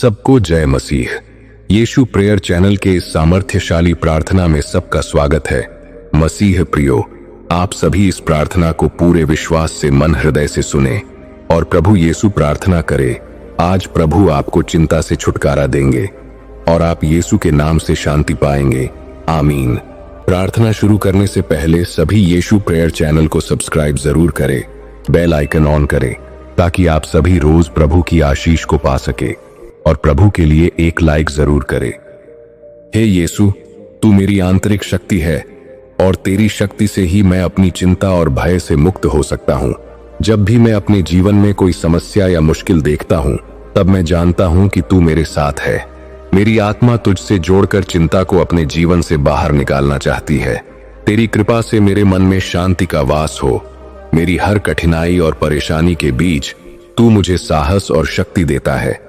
सबको जय मसीह। यीशु prayer channel के इस सामर्थ्यशाली प्रार्थना में सबका स्वागत है। मसीह प्रियो, आप सभी इस प्रार्थना को पूरे विश्वास से मन हृदय से सुने और प्रभु यीशु प्रार्थना करे। आज प्रभु आपको चिंता से छुटकारा देंगे और आप यीशु के नाम से शांति पाएंगे। आमीन। प्रार्थना शुरू करने से पहले सभी यीशु प्रेयर चैनल को सब्सक्राइब जरूर करें, बेल आइकन ऑन करें ताकि आप सभी रोज प्रभु की आशीष को पा सके और प्रभु के लिए एक लाइक जरूर करें। हे यीशु, तू मेरी आंतरिक शक्ति है और तेरी शक्ति से ही मैं अपनी चिंता और भय से मुक्त हो सकता हूँ। जब भी मैं अपने जीवन में कोई समस्या या मुश्किल देखता हूँ, तब मैं जानता हूँ कि तू मेरे साथ है। मेरी आत्मा तुझसे जोड़कर चिंता को अपने जीवन से बाहर निकालना चाहती है। तेरी कृपा से मेरे मन में शांति का वास हो। मेरी हर कठिनाई और परेशानी के बीच तू मुझे साहस और शक्ति देता है।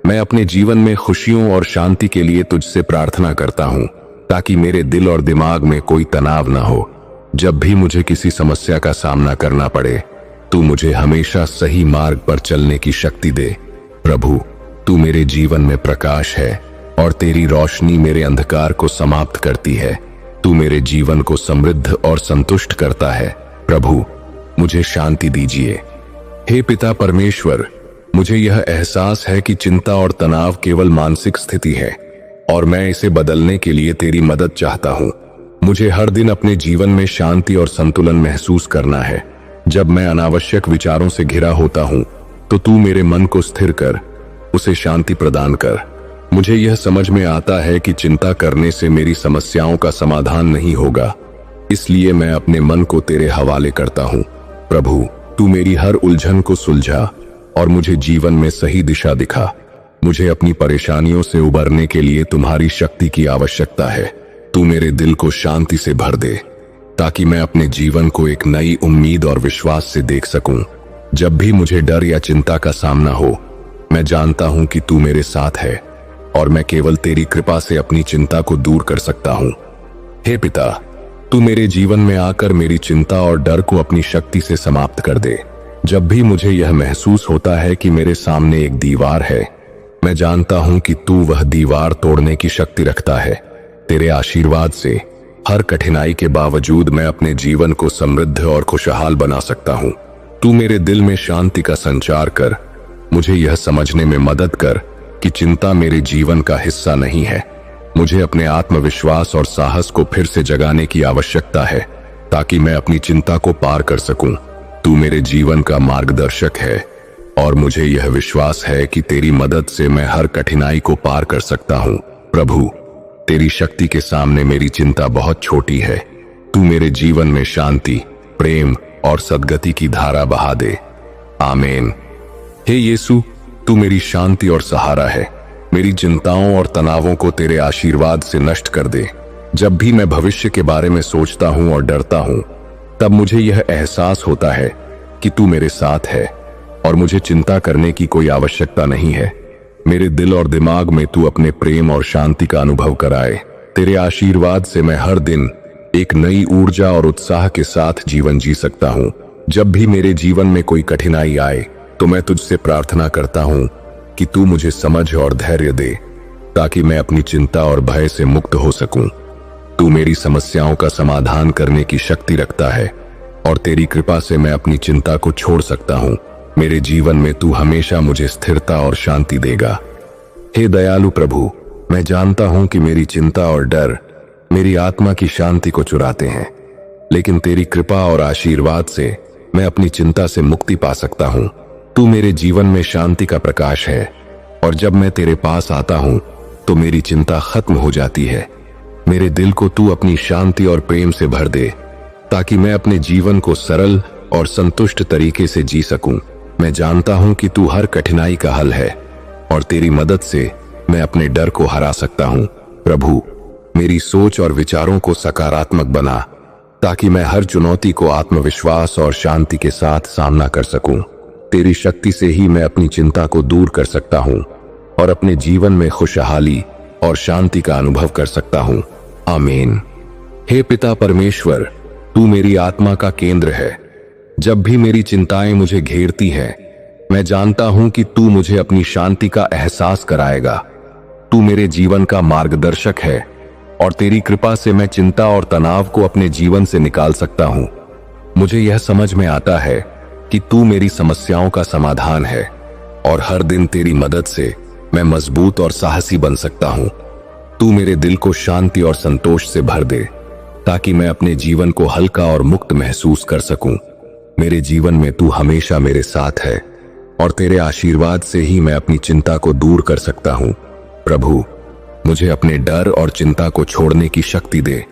मैं अपने जीवन में खुशियों और शांति के लिए तुझसे प्रार्थना करता हूँ ताकि मेरे दिल और दिमाग में कोई तनाव न हो। जब भी मुझे किसी समस्या का सामना करना पड़े, तू मुझे हमेशा सही मार्ग पर चलने की शक्ति दे। प्रभु, तू मेरे जीवन में प्रकाश है और तेरी रोशनी मेरे अंधकार को समाप्त करती है। तू मेरे जीवन को समृद्ध और संतुष्ट करता है। प्रभु, मुझे शांति दीजिए। हे पिता परमेश्वर, मुझे यह एहसास है कि चिंता और तनाव केवल मानसिक स्थिति है और मैं इसे बदलने के लिए तेरी मदद चाहता हूँ। मुझे हर दिन अपने जीवन में शांति और संतुलन महसूस करना है। जब मैं अनावश्यक विचारों से घिरा होता हूँ, तो तू मेरे मन को स्थिर कर, उसे शांति प्रदान कर। मुझे यह समझ में आता है कि चिंता करने से मेरी समस्याओं का समाधान नहीं होगा, इसलिए मैं अपने मन को तेरे हवाले करता हूँ। प्रभु, तू मेरी हर उलझन को सुलझा और मुझे जीवन में सही दिशा दिखा। मुझे अपनी परेशानियों से उबरने के लिए तुम्हारी शक्ति की आवश्यकता है। तू मेरे दिल को शांति से भर दे ताकि मैं अपने जीवन को एक नई उम्मीद और विश्वास से देख सकूं। जब भी मुझे डर या चिंता का सामना हो, मैं जानता हूं कि तू मेरे साथ है और मैं केवल तेरी कृपा से अपनी चिंता को दूर कर सकता हूं। हे पिता, तू मेरे जीवन में आकर मेरी चिंता और डर को अपनी शक्ति से समाप्त कर दे। जब भी मुझे यह महसूस होता है कि मेरे सामने एक दीवार है, मैं जानता हूं कि तू वह दीवार तोड़ने की शक्ति रखता है। तेरे आशीर्वाद से हर कठिनाई के बावजूद मैं अपने जीवन को समृद्ध और खुशहाल बना सकता हूं। तू मेरे दिल में शांति का संचार कर। मुझे यह समझने में मदद कर कि चिंता मेरे जीवन का हिस्सा नहीं है। मुझे अपने आत्मविश्वास और साहस को फिर से जगाने की आवश्यकता है ताकि मैं अपनी चिंता को पार कर सकूं। तू मेरे जीवन का मार्गदर्शक है और मुझे यह विश्वास है कि तेरी मदद से मैं हर कठिनाई को पार कर सकता हूँ। प्रभु, तेरी शक्ति के सामने मेरी चिंता बहुत छोटी है। तू मेरे जीवन में शांति, प्रेम और सद्गति की धारा बहा दे। आमीन। हे यीशु, तू मेरी शांति और सहारा है। मेरी चिंताओं और तनावों को तेरे आशीर्वाद से नष्ट कर दे। जब भी मैं भविष्य के बारे में सोचता हूँ और डरता हूँ, तब मुझे यह एहसास होता है कि तू मेरे साथ है और मुझे चिंता करने की कोई आवश्यकता नहीं है। मेरे दिल और दिमाग में तू अपने प्रेम और शांति का अनुभव कराए। तेरे आशीर्वाद से मैं हर दिन एक नई ऊर्जा और उत्साह के साथ जीवन जी सकता हूँ। जब भी मेरे जीवन में कोई कठिनाई आए, तो मैं तुझसे प्रार्थना करता हूँ कि तू मुझे समझ और धैर्य दे ताकि मैं अपनी चिंता और भय से मुक्त हो सकूं। तू मेरी समस्याओं का समाधान करने की शक्ति रखता है और तेरी कृपा से मैं अपनी चिंता को छोड़ सकता हूँ। मेरे जीवन में तू हमेशा मुझे स्थिरता और शांति देगा। हे दयालु प्रभु, मैं जानता हूँ कि मेरी चिंता और डर मेरी आत्मा की शांति को चुराते हैं, लेकिन तेरी कृपा और आशीर्वाद से मैं अपनी चिंता से मुक्ति पा सकता हूँ। तू मेरे जीवन में शांति का प्रकाश है और जब मैं तेरे पास आता हूँ, तो मेरी चिंता खत्म हो जाती है। मेरे दिल को तू अपनी शांति और प्रेम से भर दे ताकि मैं अपने जीवन को सरल और संतुष्ट तरीके से जी सकूं। मैं जानता हूं कि तू हर कठिनाई का हल है और तेरी मदद से मैं अपने डर को हरा सकता हूं। प्रभु, मेरी सोच और विचारों को सकारात्मक बना ताकि मैं हर चुनौती को आत्मविश्वास और शांति के साथ सामना कर सकूं। तेरी शक्ति से ही मैं अपनी चिंता को दूर कर सकता हूं और अपने जीवन में खुशहाली और शांति का अनुभव कर सकता हूं। आमीन। हे पिता परमेश्वर, तू मेरी आत्मा का केंद्र है। जब भी मेरी चिंताएं मुझे घेरती हैं, मैं जानता हूं कि तू मुझे अपनी शांति का एहसास कराएगा। तू मेरे जीवन का मार्गदर्शक है और तेरी कृपा से मैं चिंता और तनाव को अपने जीवन से निकाल सकता हूं। मुझे यह समझ में आता है कि तू मेरी समस्याओं का समाधान है और हर दिन तेरी मदद से मैं मजबूत और साहसी बन सकता हूं। तू मेरे दिल को शांति और संतोष से भर दे ताकि मैं अपने जीवन को हल्का और मुक्त महसूस कर सकूं। मेरे जीवन में तू हमेशा मेरे साथ है और तेरे आशीर्वाद से ही मैं अपनी चिंता को दूर कर सकता हूं। प्रभु, मुझे अपने डर और चिंता को छोड़ने की शक्ति दे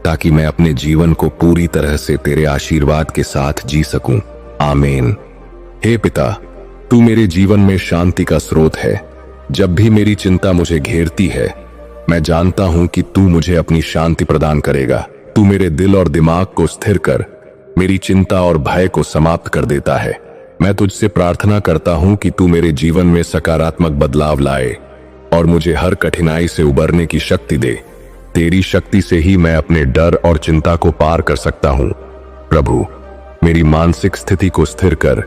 ताकि मैं अपने जीवन को पूरी तरह से तेरे आशीर्वाद के साथ जी सकूं। आमीन। हे पिता, तू मेरे जीवन में शांति का स्रोत है। जब भी मेरी चिंता मुझे घेरती है, मैं जानता हूं कि तू मुझे अपनी शांति प्रदान करेगा। तू मेरे दिल और दिमाग को स्थिर कर मेरी चिंता और भय को समाप्त कर देता है। मैं तुझसे प्रार्थना करता हूं कि तू मेरे जीवन में सकारात्मक बदलाव लाए और मुझे हर कठिनाई से उबरने की शक्ति दे। तेरी शक्ति से ही मैं अपने डर और चिंता को पार कर सकता हूं। प्रभु, मेरी मानसिक स्थिति को स्थिर कर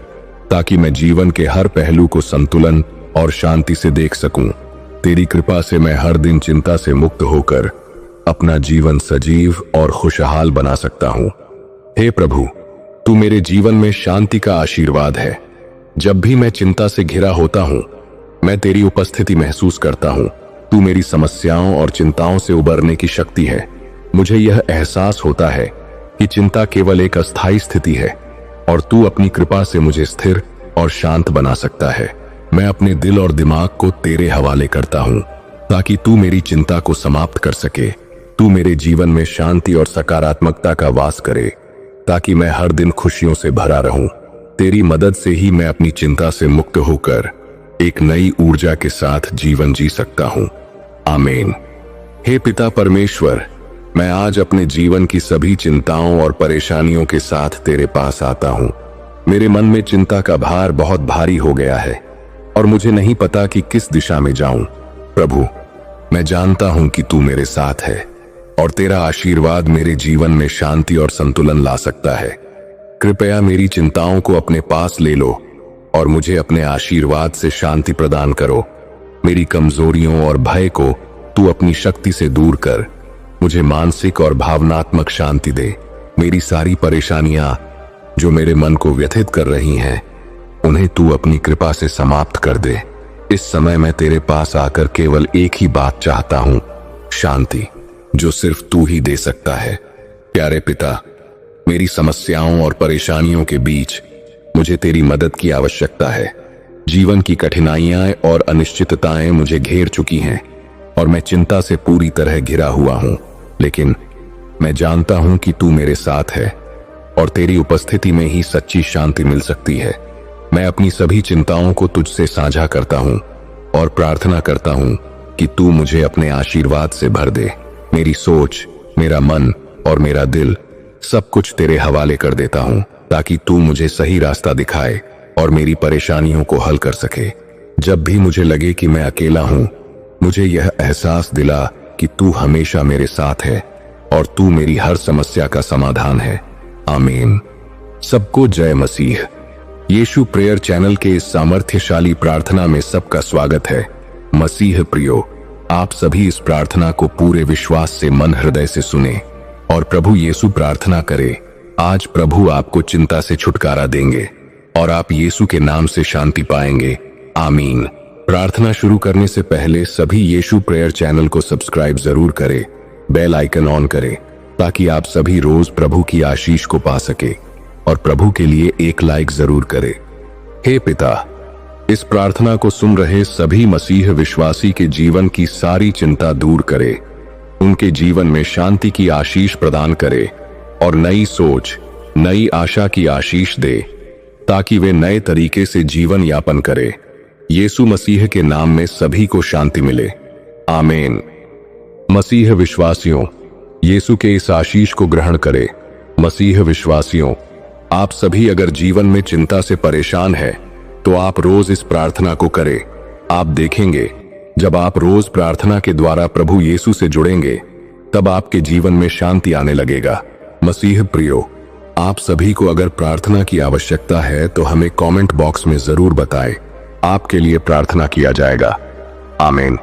ताकि मैं जीवन के हर पहलू को संतुलन और शांति से देख सकूं। तेरी कृपा से मैं हर दिन चिंता से मुक्त होकर अपना जीवन सजीव और खुशहाल बना सकता हूं। हे प्रभु, तू मेरे जीवन में शांति का आशीर्वाद है। जब भी मैं चिंता से घिरा होता हूं, मैं तेरी उपस्थिति महसूस करता हूं। तू मेरी समस्याओं और चिंताओं से उबरने की शक्ति है। मुझे यह एहसास होता है कि चिंता केवल एक अस्थायी स्थिति है और तू अपनी कृपा से मुझे स्थिर और शांत बना सकता है। मैं अपने दिल और दिमाग को तेरे हवाले करता हूं ताकि तू मेरी चिंता को समाप्त कर सके। तू मेरे जीवन में शांति और सकारात्मकता का वास करे ताकि मैं हर दिन खुशियों से भरा रहूं। तेरी मदद से ही मैं अपनी चिंता से मुक्त होकर एक नई ऊर्जा के साथ जीवन जी सकता हूं। आमीन। हे पिता परमेश्वर, मैं आज अपने जीवन की सभी चिंताओं और परेशानियों के साथ तेरे पास आता हूं। मेरे मन में चिंता का भार बहुत भारी हो गया है और मुझे नहीं पता कि किस दिशा में जाऊं। प्रभु, मैं जानता हूं कि तू मेरे साथ है और तेरा आशीर्वाद मेरे जीवन में शांति और संतुलन ला सकता है। कृपया मेरी चिंताओं को अपने पास ले लो और मुझे अपने आशीर्वाद से शांति प्रदान करो। मेरी कमजोरियों और भय को तू अपनी शक्ति से दूर कर मुझे मानसिक और भावनात्मक शांति दे। मेरी सारी परेशानियां जो मेरे मन को व्यथित कर रही हैं, उन्हें तू अपनी कृपा से समाप्त कर दे। इस समय मैं तेरे पास आकर केवल एक ही बात चाहता हूं, शांति, जो सिर्फ तू ही दे सकता है। प्यारे पिता, मेरी समस्याओं और परेशानियों के बीच मुझे तेरी मदद की आवश्यकता है। जीवन की कठिनाइयां और अनिश्चितताएं मुझे घेर चुकी हैं और मैं चिंता से पूरी तरह घिरा हुआ हूं। लेकिन मैं जानता हूं कि तू मेरे साथ है और तेरी उपस्थिति में ही सच्ची शांति मिल सकती है। मैं अपनी सभी चिंताओं को तुझसे साझा करता हूं और प्रार्थना करता हूं कि तू मुझे अपने आशीर्वाद से भर दे। मेरी सोच, मेरा मन और मेरा दिल सब कुछ तेरे हवाले कर देता हूं ताकि तू मुझे सही रास्ता दिखाए और मेरी परेशानियों को हल कर सके। जब भी मुझे लगे कि मैं अकेला हूं, मुझे यह एहसास दिला कि तू हमेशा मेरे साथ है और तू मेरी हर समस्या का समाधान है। आमीन। सबको जय मसीह। यीशु प्रेयर चैनल के इस सामर्थ्यशाली प्रार्थना में सबका स्वागत है। मसीह प्रियो, आप सभी इस प्रार्थना को पूरे विश्वास से मन हृदय से सुने और प्रभु यीशु प्रार्थना करे। आज प्रभु आपको चिंता से छुटकारा देंगे और आप यीशु के नाम से शांति पाएंगे। आमीन। प्रार्थना शुरू करने से पहले सभी यीशु प्रेयर चैनल को सब्सक्राइब जरूर करें, बेल आइकन ऑन करें ताकि आप सभी रोज प्रभु की आशीष को पा सके और प्रभु के लिए एक लाइक जरूर करें। हे पिता, इस प्रार्थना को सुन रहे सभी मसीह विश्वासी के जीवन की सारी चिंता दूर करे, उनके जीवन में शांति की आशीष प्रदान करे और नई सोच, नई आशा की आशीष दे ताकि वे नए तरीके से जीवन यापन करे। यीशु मसीह के नाम में सभी को शांति मिले। आमीन। मसीह विश्वासियों, यीशु के इस आशीष को ग्रहण करें। मसीह विश्वासियों, आप सभी अगर जीवन में चिंता से परेशान हैं, तो आप रोज इस प्रार्थना को करें। आप देखेंगे, जब आप रोज प्रार्थना के द्वारा प्रभु यीशु से जुड़ेंगे, तब आपके जीवन में शांति आने लगेगा। मसीह प्रियो, आप सभी को अगर प्रार्थना की आवश्यकता है तो हमें कमेंट बॉक्स में जरूर बताएं। आपके लिए प्रार्थना किया जाएगा। आमीन।